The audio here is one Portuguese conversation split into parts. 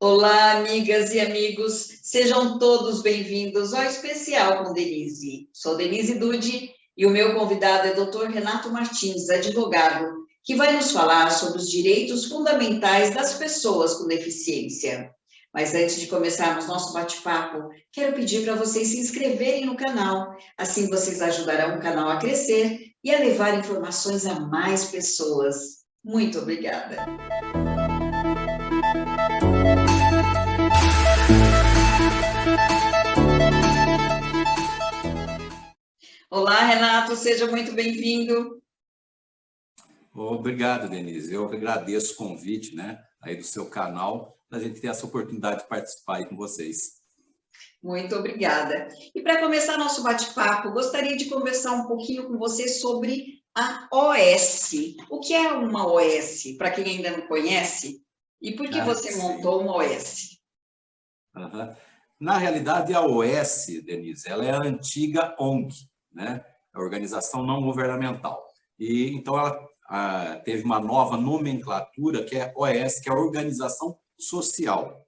Olá, amigas e amigos, sejam todos bem-vindos ao Especial com Denise. Sou Denise Dude e o meu convidado é Dr. Renato Martins, advogado, que vai nos falar sobre os direitos fundamentais das pessoas com deficiência. Mas antes de começarmos nosso bate-papo, quero pedir para vocês se inscreverem no canal, assim vocês ajudarão o canal a crescer e a levar informações a mais pessoas. Muito obrigada! Olá, Renato, seja muito bem-vindo. Obrigado, Denise. Eu agradeço o convite, aí do seu canal, para a gente ter essa oportunidade de participar aí com vocês. Muito obrigada. E para começar nosso bate-papo, gostaria de conversar um pouquinho com você sobre a OS. O que é uma OS, para quem ainda não conhece? E por que você montou uma OS? Na realidade, a OS, Denise, ela é a antiga ONG, a Organização Não Governamental. E então ela teve uma nova nomenclatura, que é OS, que é a Organização Social,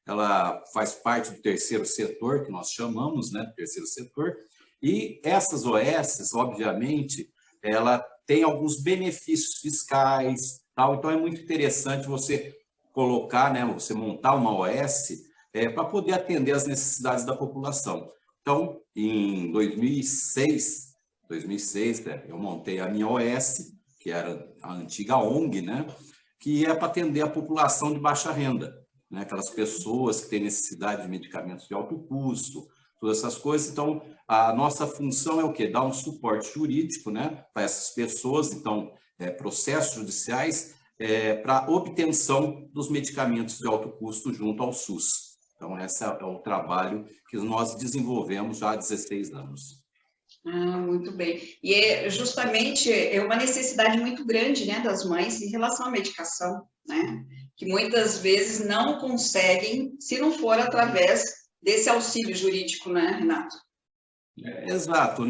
Ela faz parte do terceiro setor, que nós chamamos, terceiro setor, e essas OS, obviamente, ela tem alguns benefícios fiscais, tal. Então é muito interessante você colocar, você montar uma OS para poder atender às necessidades da população. Então, em 2006, eu montei a minha OS, que era a antiga ONG, que é para atender a população de baixa renda, aquelas pessoas que têm necessidade de medicamentos de alto custo, todas essas coisas. Então, a nossa função é o quê? Dar um suporte jurídico, para essas pessoas, então, processos judiciais para obtenção dos medicamentos de alto custo junto ao SUS. Então, esse é o trabalho que nós desenvolvemos já há 16 anos. Muito bem. E é justamente uma necessidade muito grande, das mães em relação à medicação, que muitas vezes não conseguem, se não for através desse auxílio jurídico, Renato? Exato,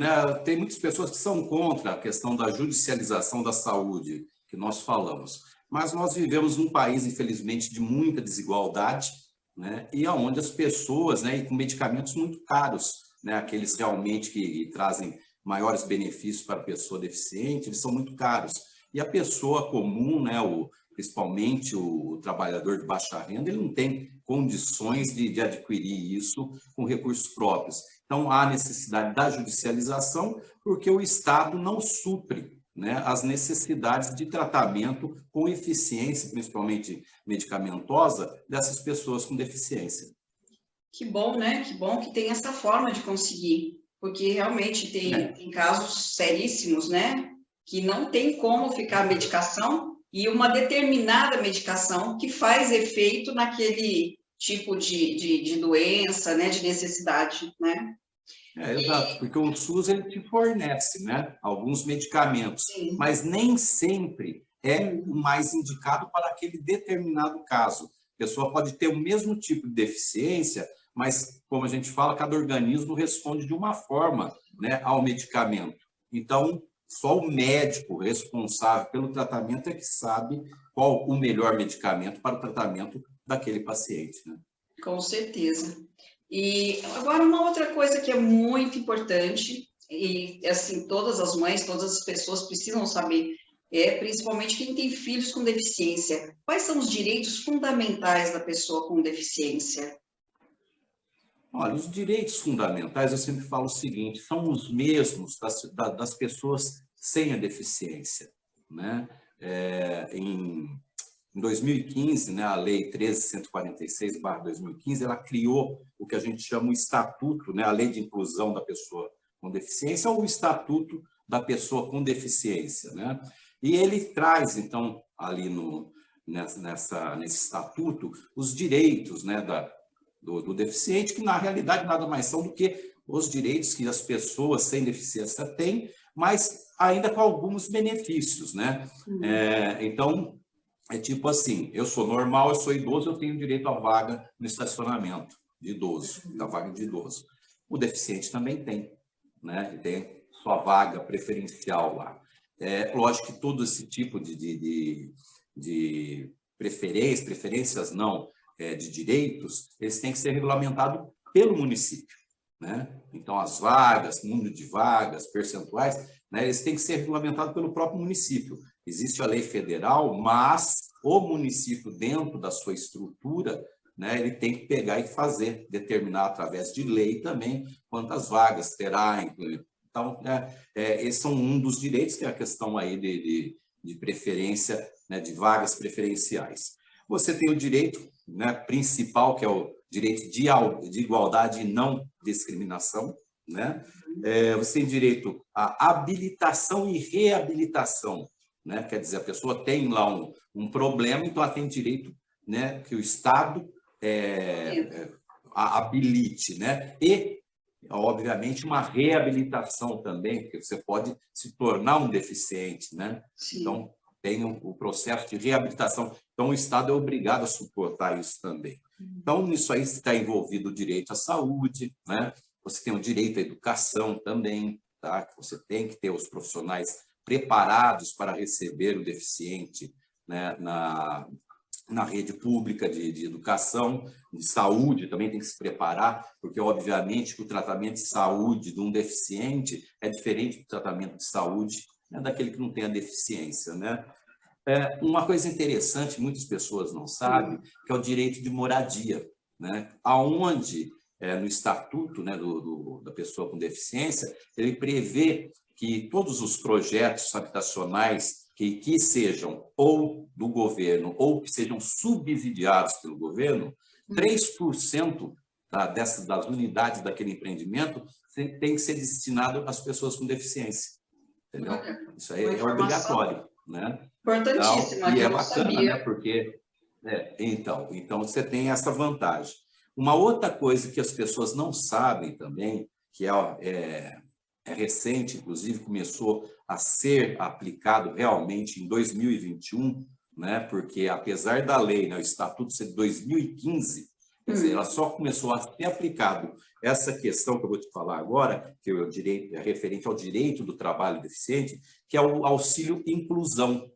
Tem muitas pessoas que são contra a questão da judicialização da saúde, que nós falamos. Mas nós vivemos num país, infelizmente, de muita desigualdade, e onde as pessoas, e com medicamentos muito caros, aqueles realmente que trazem maiores benefícios para a pessoa deficiente, eles são muito caros. E a pessoa comum, principalmente o trabalhador de baixa renda, ele não tem condições de adquirir isso com recursos próprios. Então, há necessidade da judicialização, porque o Estado não supre as necessidades de tratamento com eficiência, principalmente medicamentosa, dessas pessoas com deficiência. Que bom, Que bom que tem essa forma de conseguir, porque realmente tem casos seríssimos, que não tem como ficar a medicação e uma determinada medicação que faz efeito naquele tipo de doença, de necessidade, Exato, porque o SUS ele te fornece, alguns medicamentos, sim, mas nem sempre é o mais indicado para aquele determinado caso. A pessoa pode ter o mesmo tipo de deficiência, mas, como a gente fala, cada organismo responde de uma forma, ao medicamento. Então, só o médico responsável pelo tratamento é que sabe qual o melhor medicamento para o tratamento daquele paciente, Com certeza. E agora uma outra coisa que é muito importante, e assim, todas as mães, todas as pessoas precisam saber, principalmente quem tem filhos com deficiência, quais são os direitos fundamentais da pessoa com deficiência? Olha, os direitos fundamentais, eu sempre falo o seguinte, são os mesmos das pessoas sem a deficiência, Em 2015, a Lei 13.146/2015, ela criou o que a gente chama o Estatuto, a Lei de Inclusão da Pessoa com Deficiência, ou o Estatuto da Pessoa com Deficiência, E ele traz, então, ali nesse estatuto, os direitos, do deficiente, que na realidade nada mais são do que os direitos que as pessoas sem deficiência têm, mas ainda com alguns benefícios, Então, é tipo assim, eu sou normal, eu sou idoso, eu tenho direito à vaga no estacionamento de idoso, da vaga de idoso. O deficiente também tem, Ele tem sua vaga preferencial lá. Lógico que todo esse tipo de preferências não, de direitos, eles têm que ser regulamentados pelo município, né? Então, as vagas, número de vagas, percentuais, né, eles têm que ser regulamentados pelo próprio município. Existe a lei federal, mas o município, dentro da sua estrutura, né, ele tem que pegar e fazer, determinar através de lei também quantas vagas terá. Então, esses são um dos direitos, que é a questão aí de preferência, né, de vagas preferenciais. Você tem o direito, né, principal, que é o direito de igualdade e não discriminação, né? Você tem direito à habilitação e reabilitação, né? Quer dizer, a pessoa tem lá um problema, então ela tem direito, né, que o Estado a habilite, né? E, obviamente, uma reabilitação também, porque você pode se tornar um deficiente, né? Sim. Então, tem o processo de reabilitação. Então, o Estado é obrigado a suportar isso também. Então, nisso aí está envolvido o direito à saúde, né? Você tem o direito à educação também, tá? Você tem que ter os profissionais preparados para receber o deficiente, né, na rede pública de educação, de saúde também tem que se preparar, porque, obviamente, que o tratamento de saúde de um deficiente é diferente do tratamento de saúde, né, daquele que não tem a deficiência, né? Uma coisa interessante, muitas pessoas não sabem, que é o direito de moradia, né? Aonde, no estatuto, né, da pessoa com deficiência, ele prevê que todos os projetos habitacionais que sejam ou do governo ou que sejam subsidiados pelo governo, 3% das unidades daquele empreendimento tem que ser destinado às pessoas com deficiência. Entendeu? Isso aí é obrigatório, né? Importantíssimo, então, e é bacana, né? Porque então você tem essa vantagem. Uma outra coisa que as pessoas não sabem também, que é recente, inclusive começou a ser aplicado realmente em 2021, né? Porque apesar da lei, né, o Estatuto ser de 2015, quer dizer, ela só começou a ser aplicado essa questão que eu vou te falar agora, que é referente ao direito do trabalho deficiente, que é o auxílio inclusão,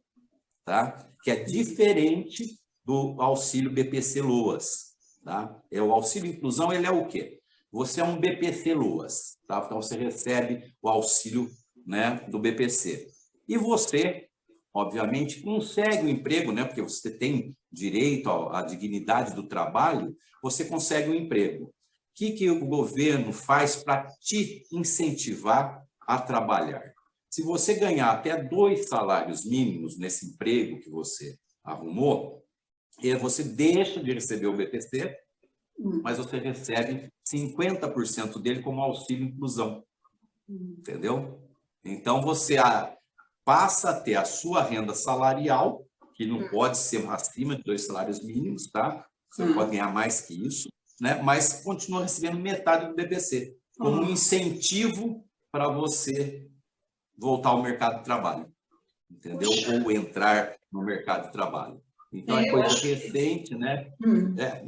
tá? Que é diferente do auxílio BPC-LOAS, tá? O auxílio inclusão, ele é o quê? Você é um BPC-LOAS, tá? Então você recebe o auxílio, né, do BPC. E você, obviamente, consegue um emprego, né? Porque você tem direito à dignidade do trabalho, você consegue um emprego. O que o governo faz para te incentivar a trabalhar? Se você ganhar até 2 salários mínimos nesse emprego que você arrumou, você deixa de receber o BPC, mas você recebe 50% dele como auxílio inclusão. Entendeu? Então, você passa a ter a sua renda salarial, que não pode ser acima de 2 salários mínimos, tá? Você pode ganhar mais que isso, né? Mas continua recebendo metade do BPC, como um incentivo para você voltar ao mercado de trabalho, entendeu? Ou entrar no mercado de trabalho. Então, é coisa recente, né?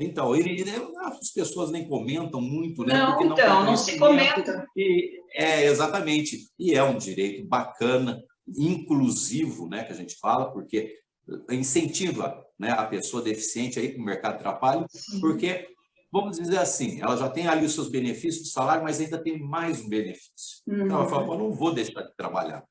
Então, as pessoas nem comentam muito, né? Não, porque não se comenta. Exatamente. E é um direito bacana, inclusivo, né? Que a gente fala, porque incentiva, né, a pessoa deficiente aí para o mercado de trabalho, porque, vamos dizer assim, ela já tem ali os seus benefícios do salário, mas ainda tem mais um benefício. Então, ela fala, eu não vou deixar de trabalhar,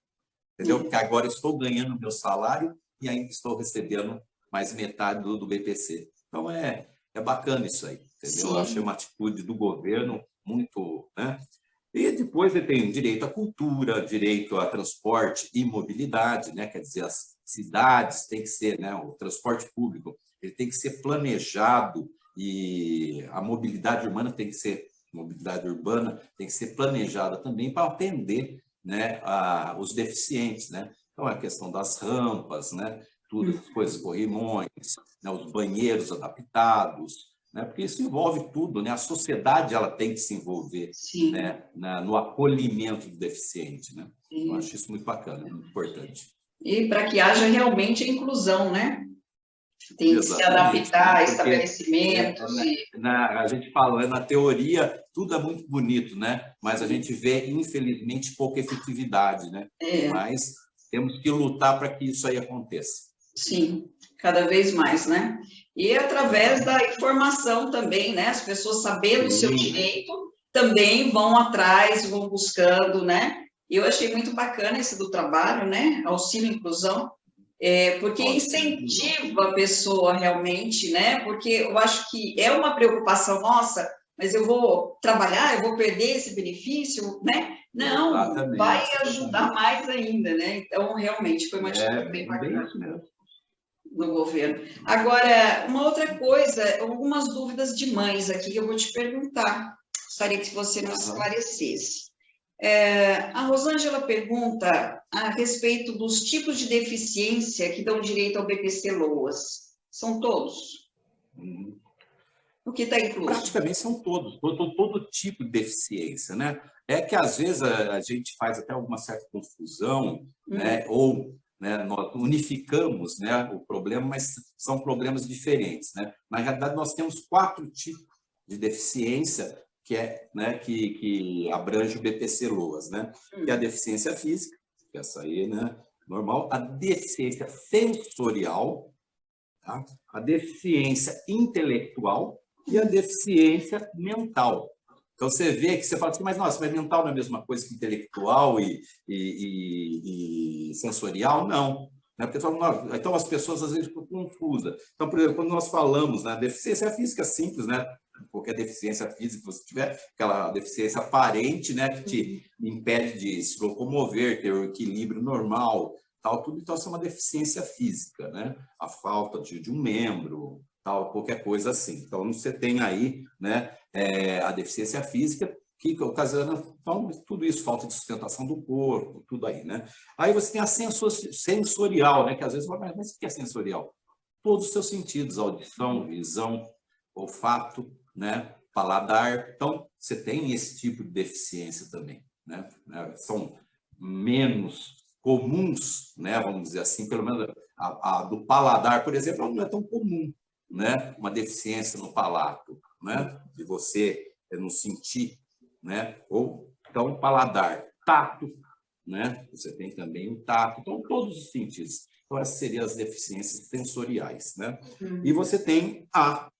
entendeu? Porque agora estou ganhando meu salário e ainda estou recebendo mais metade do BPC. Então, é bacana isso aí, entendeu? Eu achei uma atitude do governo muito, né? E depois ele tem direito à cultura, direito a transporte e mobilidade, né? Quer dizer, as cidades têm que ser, né? O transporte público, ele tem que ser planejado e a mobilidade urbana tem que ser planejada também para atender, né, os deficientes, né? Então, a questão das rampas, né? Tudo, as coisas, corrimões, né? Os banheiros adaptados, né? Porque isso envolve tudo, né? A sociedade ela tem que se envolver, né? No acolhimento do deficiente, né? Eu acho isso muito bacana, muito importante. E para que haja realmente a inclusão, né? Tem que se adaptar a estabelecimentos. A gente fala, na teoria, tudo é muito bonito, né? Mas a gente vê, infelizmente, pouca efetividade, né? Mas temos que lutar para que isso aí aconteça. Sim, cada vez mais, né? E através da informação também, né? As pessoas sabendo o seu direito, também vão atrás, vão buscando, né? Eu achei muito bacana esse do trabalho, né? Auxílio inclusão, porque incentiva a pessoa realmente, né? Porque eu acho que é uma preocupação nossa, mas eu vou trabalhar, eu vou perder esse benefício, né? Não, exatamente, vai ajudar mais ainda, né? Então, realmente, foi uma atitude bem bacana no governo. Agora, uma outra coisa, algumas dúvidas de mães aqui que eu vou te perguntar. Gostaria que você nos esclarecesse. A Rosângela pergunta a respeito dos tipos de deficiência que dão direito ao BPC-LOAS. São todos? O que está incluso? Praticamente são todos, todo tipo de deficiência, né? É que às vezes a gente faz até alguma certa confusão, né? Ou, né, nós unificamos, né, o problema, mas são problemas diferentes, né? Na realidade, nós temos 4 tipos de deficiência né, que abrange o BPC-LOAS, né? Que é a deficiência física, que essa aí, né, normal, a deficiência sensorial, tá? A deficiência intelectual e a deficiência mental. Então, você vê que você fala assim, mas nossa, mas mental não é a mesma coisa que intelectual e sensorial? Não. Né? Porque, então, as pessoas às vezes ficam confusas. Então, por exemplo, quando nós falamos na deficiência física simples, né? Qualquer deficiência física que você tiver, aquela deficiência aparente, né? Que te impede de se locomover, ter o equilíbrio normal, tal, tudo. Então, isso é uma deficiência física, né? A falta de um membro, tal, qualquer coisa assim. Então, você tem aí, né, a deficiência física, que ocasiona, então, tudo isso, falta de sustentação do corpo, tudo aí, né? Aí você tem a sensorial, né, que às vezes, mas o que é sensorial? Todos os seus sentidos, audição, visão, olfato, né, paladar. Então, você tem esse tipo de deficiência também, né? São menos comuns, né, vamos dizer assim, pelo menos a do paladar, por exemplo, não é tão comum, né? Uma deficiência no palato, né? De você não sentir, né? Ou então paladar, tato, né? Você tem também o tato, então todos os sentidos. Então essas seriam as deficiências sensoriais, né? E você tem a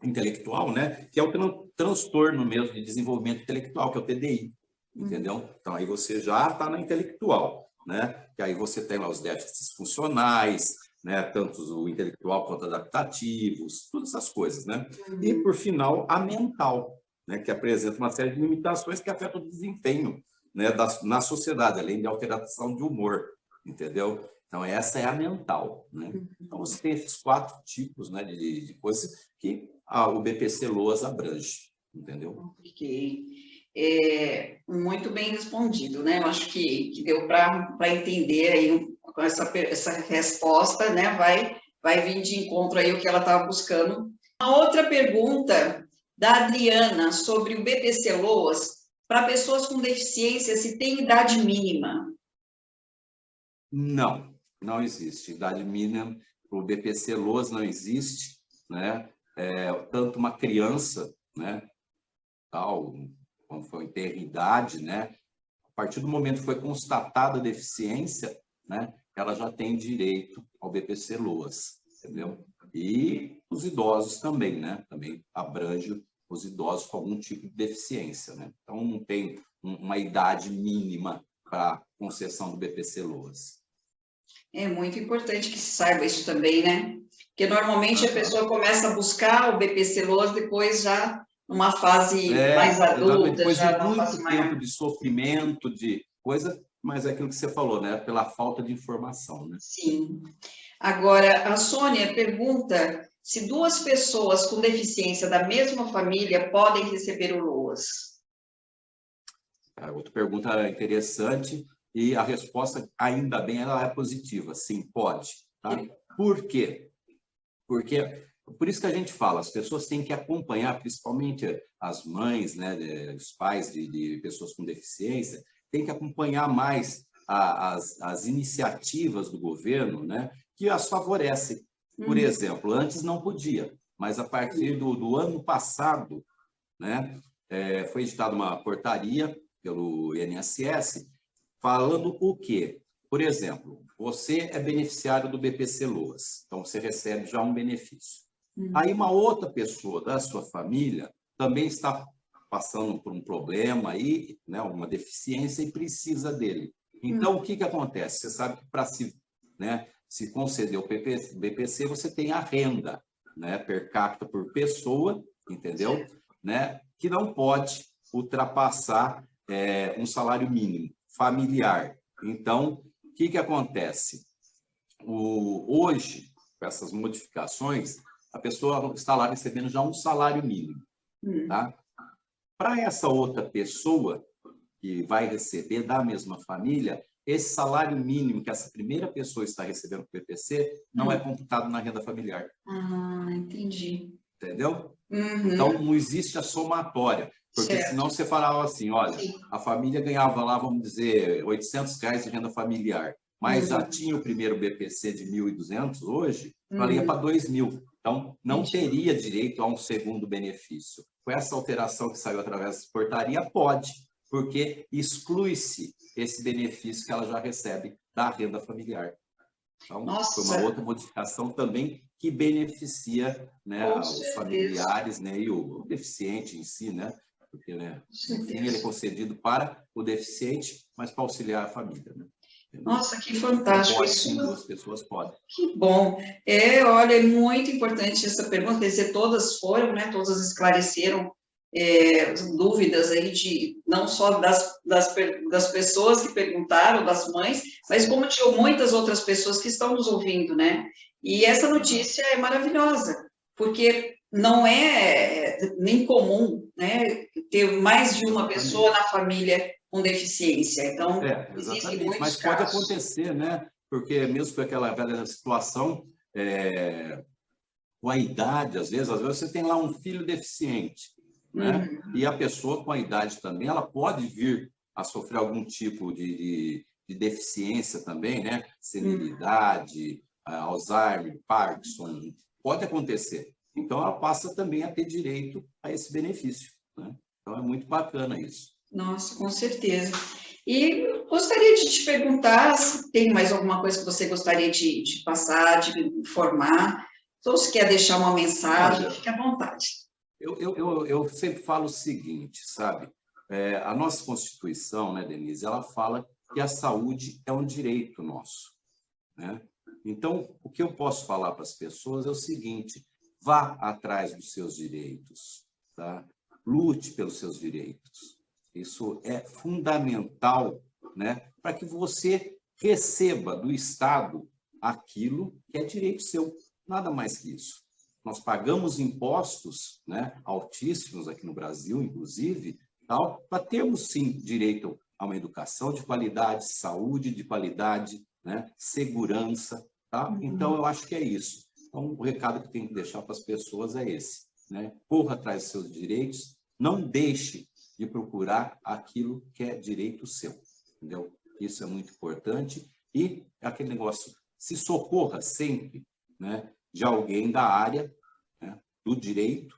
intelectual, né? Que é o transtorno mesmo de desenvolvimento intelectual, que é o TDI, entendeu? Então aí você já está na intelectual, né? Que aí você tem lá os déficits funcionais, né? Tanto o intelectual quanto adaptativos, todas essas coisas, né? E, por final, a mental, né? Que apresenta uma série de limitações que afetam o desempenho, né? Na sociedade, além de alteração de humor, entendeu? Então, essa é a mental, né? Então, você tem esses 4 tipos, né, de coisas que o BPC-LOAS abrange, entendeu? Ok. Muito bem respondido, né? Eu acho que deu para entender aí com essa resposta, né? Vai vir de encontro aí o que ela estava buscando. Uma outra pergunta da Adriana sobre o BPC-LOAS para pessoas com deficiência, se tem idade mínima? Não, não existe. Idade mínima para o BPC-LOAS não existe, né? Tanto uma criança, né? Tal, quando foi ter idade, né? A partir do momento que foi constatada a deficiência, né? Ela já tem direito ao BPC-LOAS, entendeu? E os idosos também, né? Também abrange os idosos com algum tipo de deficiência, né? Então, não tem uma idade mínima para concessão do BPC-LOAS. É muito importante que se saiba isso também, né? Porque normalmente a pessoa começa a buscar o BPC-LOAS depois já numa fase mais adulta, depois já de numa fase muito maior. tempo de sofrimento, de coisa, mas é aquilo que você falou, né? Pela falta de informação, né? Sim. Agora, a Sônia pergunta se 2 pessoas com deficiência da mesma família podem receber o LOAS. Outra pergunta interessante e a resposta, ainda bem, ela é positiva. Sim, pode. Tá? Por quê? Porque, por isso que a gente fala, as pessoas têm que acompanhar, principalmente as mães, né, os pais de pessoas com deficiência, têm que acompanhar mais as iniciativas do governo, né, que as favorecem. Por exemplo, antes não podia, mas a partir do ano passado, né, foi editada uma portaria pelo INSS falando o quê? por exemplo, você é beneficiário do BPC Loas, então você recebe já um benefício. Aí uma outra pessoa da sua família também está passando por um problema aí, né, uma deficiência e precisa dele. Então, o que acontece? Você sabe que para se conceder o BPC, você tem a renda, né, per capita por pessoa, entendeu? Né, que não pode ultrapassar um salário mínimo familiar. Então, o que acontece? Hoje, com essas modificações, a pessoa está lá recebendo já um salário mínimo. Tá? Para essa outra pessoa que vai receber da mesma família, esse salário mínimo que essa primeira pessoa está recebendo com o BPC não é computado na renda familiar. Ah, entendi. Entendeu? Então, não existe a somatória. Porque senão você falava assim, olha, a família ganhava lá, vamos dizer, R$800 de renda familiar, mas já tinha o primeiro BPC de 1.200 hoje, valia para 2.000. Então, não teria direito a um segundo benefício. Com essa alteração que saiu através da portaria, pode, porque exclui-se esse benefício que ela já recebe da renda familiar. Então, foi uma outra modificação também que beneficia, né, os familiares, né, e o deficiente em si, né? Porque, né, enfim, ele é concedido para o deficiente, mas para auxiliar a família, né? Nossa, que fantástico. Pode, sim, duas pessoas podem. Que bom. Olha, é muito importante essa pergunta, quer dizer, todas foram, né, todas esclareceram dúvidas aí não só das pessoas que perguntaram, das mães, mas como de muitas outras pessoas que estão nos ouvindo, né? E essa notícia é maravilhosa, porque não é nem comum, né, ter mais de uma pessoa na família com deficiência. Então, existem muitos mas casos. pode acontecer, né? Porque mesmo com aquela velha situação, com a idade, às vezes você tem lá um filho deficiente, né? E a pessoa com a idade também, ela pode vir a sofrer algum tipo de deficiência também, né? Senilidade, Alzheimer, Parkinson, pode acontecer. Então, ela passa também a ter direito a esse benefício, né? Então, é muito bacana isso. Nossa, com certeza. E gostaria de te perguntar se tem mais alguma coisa que você gostaria de passar, de informar, ou se quer deixar uma mensagem, fique à vontade. Eu sempre falo o seguinte, sabe? A nossa Constituição, né, Denise, ela fala que a saúde é um direito nosso, né? Então, o que eu posso falar para as pessoas é o seguinte: vá atrás dos seus direitos, tá? Lute pelos seus direitos. Isso é fundamental, né, para que você receba do Estado aquilo que é direito seu, nada mais que isso. Nós pagamos impostos, né, altíssimos aqui no Brasil, inclusive, para termos, sim, direito a uma educação de qualidade, saúde de qualidade, né, segurança. Tá? Então, eu acho que é isso. Então, o recado que tem que deixar para as pessoas é esse, né? Corra atrás dos seus direitos, não deixe de procurar aquilo que é direito seu, entendeu? Isso é muito importante. E aquele negócio, se socorra sempre, né, de alguém da área, né, do direito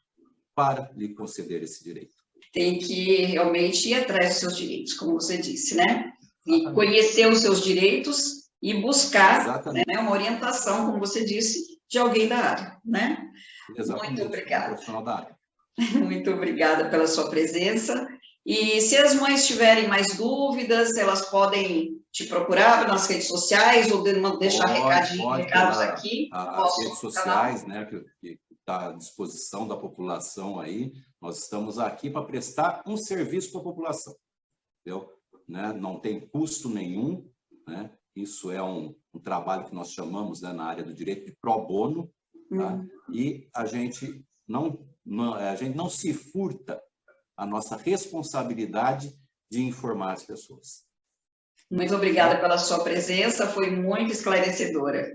para lhe conceder esse direito. Tem que realmente ir atrás dos seus direitos, como você disse, né? E conhecer os seus direitos e buscar, né, uma orientação, como você disse, de alguém da área, né? Exatamente. Muito obrigada. Profissional da área. Muito obrigada pela sua presença. E se as mães tiverem mais dúvidas, elas podem te procurar nas redes sociais ou deixar recados aqui. As redes sociais, né, que está à disposição da população aí. Nós estamos aqui para prestar um serviço para a população, entendeu? Né? Não tem custo nenhum, né? Isso é um trabalho que nós chamamos, né, na área do direito de pro bono, tá? E a gente não se furta a nossa responsabilidade de informar as pessoas. Muito obrigada pela sua presença, foi muito esclarecedora.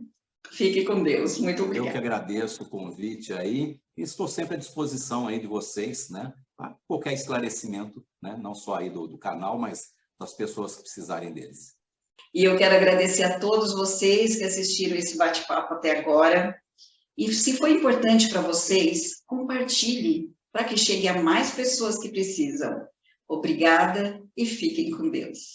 Fique com Deus, muito obrigada. Eu que agradeço o convite aí e estou sempre à disposição aí de vocês, né, para qualquer esclarecimento, né, não só aí do canal, mas das pessoas que precisarem deles. E eu quero agradecer a todos vocês que assistiram esse bate-papo até agora. E se foi importante para vocês, compartilhe para que chegue a mais pessoas que precisam. Obrigada e fiquem com Deus.